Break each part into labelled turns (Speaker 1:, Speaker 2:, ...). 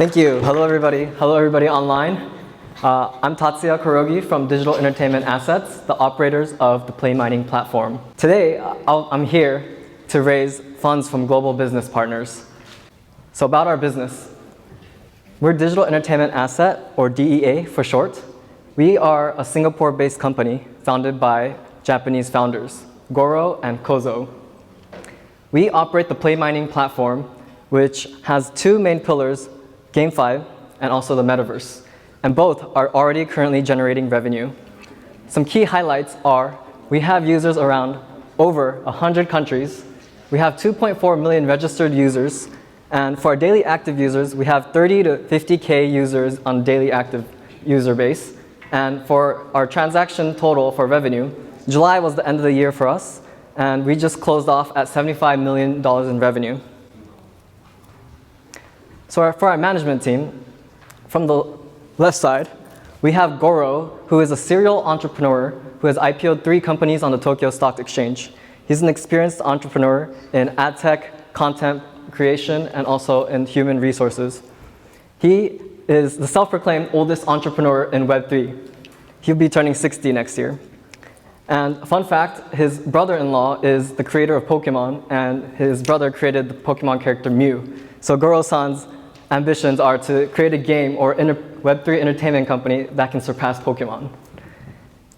Speaker 1: Thank you. Hello, everybody. Hello, everybody online. I'm Tatsuya Kohrogi from Digital Entertainment Assets, the operators of the PlayMining platform. Today, I'm here to raise funds from global business partners. So about our business. We're Digital Entertainment Asset, or DEA for short. We are a Singapore-based company founded by Japanese founders, Goro and Kozo. We operate the PlayMining platform, which has two main pillars, GameFi and also the Metaverse. And both are already currently generating revenue. Some key highlights are we have users around over 100 countries. We have 2.4 million registered users. And for our daily active users, we have 30 to 50K users on daily active user base. And for our transaction total for revenue, July was the end of the year for us. And we just closed off at $75 million in revenue. So for our management team, from the left side, we have Goro, who is a serial entrepreneur who has IPO'd 3 companies on the Tokyo Stock Exchange. He's an experienced entrepreneur in ad tech, content creation, and also in human resources. He is the self-proclaimed oldest entrepreneur in Web3. He'll be turning 60 next year. And fun fact, his brother-in-law is the creator of Pokemon, and his brother created the Pokemon character Mew. So Goro-san's ambitions are to create a game or Web3 entertainment company that can surpass Pokemon.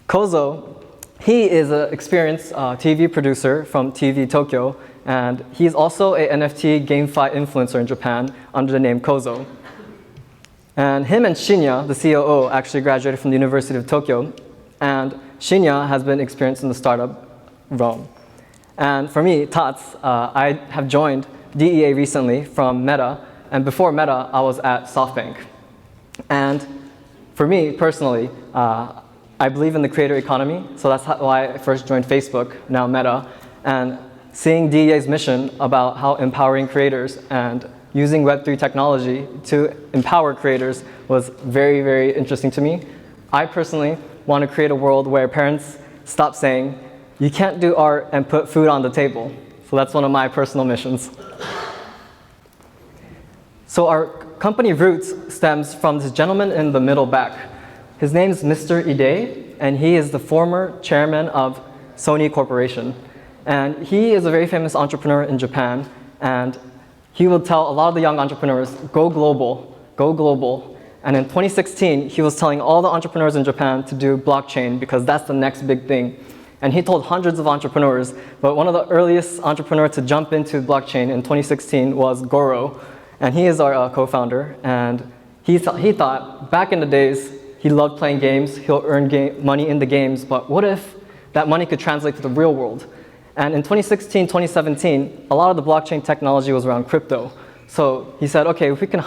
Speaker 1: Kozo, he is an experienced TV producer from TV Tokyo, and he's also a NFT GameFi influencer in Japan under the name Kozo. And him and Shinya, the COO, actually graduated from the University of Tokyo, and Shinya has been experienced in the startup realm. And for me, Tats, I have joined DEA recently from Meta. And before Meta, I was at SoftBank. And for me, personally, I believe in the creator economy. So that's why I first joined Facebook, now Meta. And seeing DEA's mission about how empowering creators and using Web3 technology to empower creators was very, very interesting to me. I personally want to create a world where parents stop saying, you can't do art and put food on the table. So that's one of my personal missions. So our company roots stems from this gentleman in the middle back. His name is Mr. Ide, and he is the former chairman of Sony Corporation. And he is a very famous entrepreneur in Japan, and he will tell a lot of the young entrepreneurs, go global, go global. And in 2016, he was telling all the entrepreneurs in Japan to do blockchain because that's the next big thing. And he told hundreds of entrepreneurs, but one of the earliest entrepreneurs to jump into blockchain in 2016 was Goro. And he is our co-founder, and he thought back in the days, he loved playing games, he'll earn money in the games, but what if that money could translate to the real world? And in 2016, 2017, a lot of the blockchain technology was around crypto. So he said, okay, if we can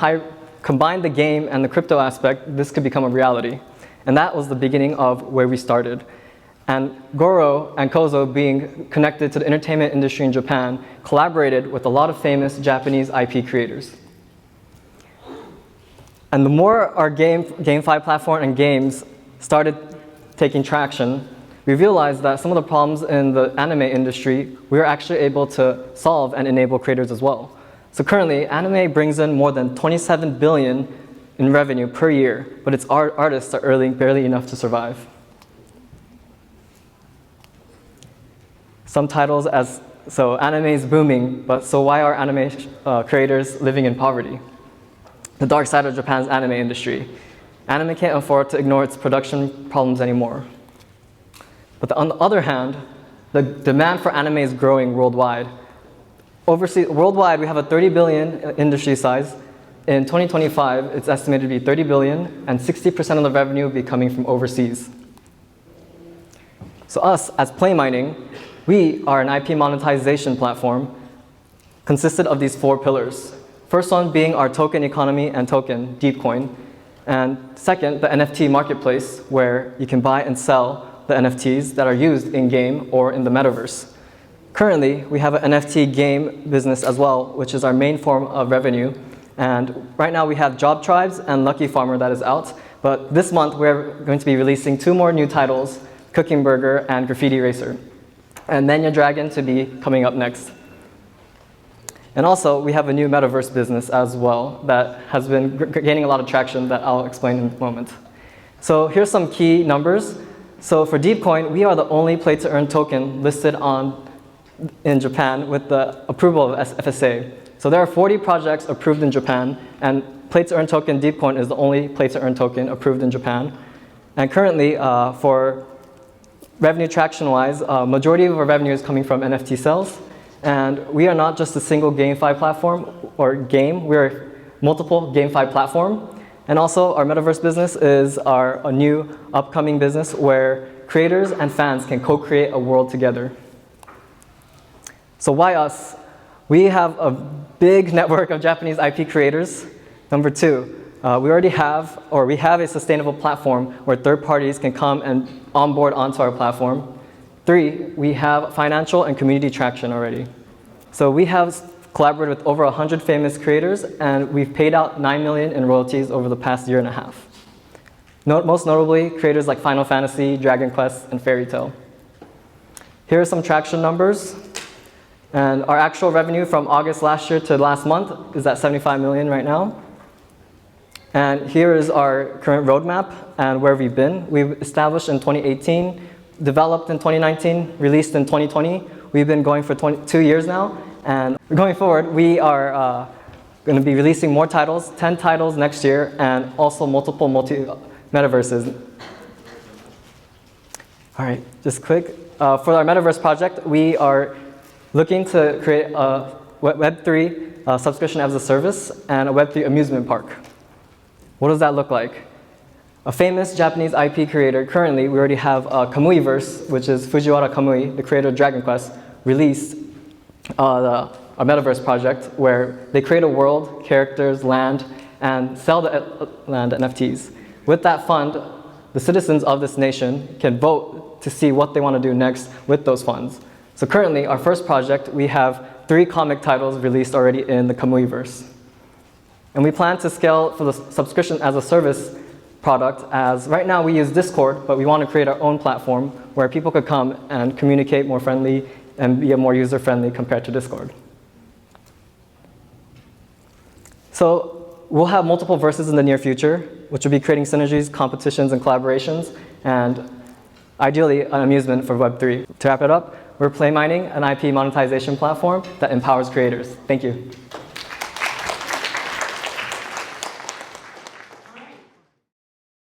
Speaker 1: combine the game and the crypto aspect, this could become a reality. And that was the beginning of where we started. And Goro and Kozo, being connected to the entertainment industry in Japan, collaborated with a lot of famous Japanese IP creators. And the more our GameFi platform and games started taking traction, we realized that some of the problems in the anime industry, we were actually able to solve and enable creators as well. So currently, anime brings in more than 27 billion in revenue per year, but its artists are earning barely enough to survive. Some titles as, so anime is booming, but so why are anime creators living in poverty? The dark side of Japan's anime industry. Anime can't afford to ignore its production problems anymore. But on the other hand, the demand for anime is growing worldwide. Worldwide, we have a 30 billion industry size. In 2025, it's estimated to be 30 billion, and 60% of the revenue will be coming from overseas. So us, as PlayMining, we are an IP monetization platform consisted of these 4 pillars. First one being our token economy and token, DeepCoin. And second, the NFT marketplace, where you can buy and sell the NFTs that are used in-game or in the Metaverse. Currently, we have an NFT game business as well, which is our main form of revenue. And right now we have Job Tribes and Lucky Farmer that is out. But this month, we're going to be releasing 2 more new titles, Cooking Burger and Graffiti Racer. And Mania Dragon to be coming up next. And also, we have a new Metaverse business as well that has been gaining a lot of traction that I'll explain in a moment. So here's some key numbers. So for DeepCoin, we are the only play-to-earn token listed in Japan with the approval of FSA. So there are 40 projects approved in Japan, and play-to-earn token DeepCoin is the only play-to-earn token approved in Japan. And currently, for revenue traction-wise, majority of our revenue is coming from NFT sales. And we are not just a single GameFi platform or game, we're multiple GameFi platform. And also our Metaverse business is a new upcoming business where creators and fans can co-create a world together. So why us? We have a big network of Japanese IP creators. Number two, we have a sustainable platform where third parties can come and onboard onto our platform. Three, we have financial and community traction already. So we have collaborated with over 100 famous creators, and we've paid out $9 million in royalties over the past year and a half. Most notably, creators like Final Fantasy, Dragon Quest, and Fairy Tail. Here are some traction numbers. And our actual revenue from August last year to last month is at $75 million right now. And here is our current roadmap and where we've been. We've established in 2018, developed in 2019, released in 2020. We've been going for 2 years now. And going forward, we are going to be releasing more titles, 10 titles next year, and also multiple metaverses. All right, just quick. For our Metaverse project, we are looking to create a Web3 subscription as a service and a Web3 amusement park. What does that look like? A famous Japanese IP creator, currently we already have Kamuiverse, which is Fujiwara Kamui, the creator of Dragon Quest, released a Metaverse project where they create a world, characters, land, and sell the land NFTs. With that fund, the citizens of this nation can vote to see what they want to do next with those funds. So currently, our first project, we have 3 comic titles released already in the Kamuiverse. And we plan to scale for the subscription as a service product, as right now we use Discord, but we want to create our own platform where people could come and communicate more friendly and be more user-friendly compared to Discord. So we'll have multiple verses in the near future, which will be creating synergies, competitions, and collaborations, and ideally an amusement for Web3. To wrap it up, we're PlayMining, an IP monetization platform that empowers creators. Thank you.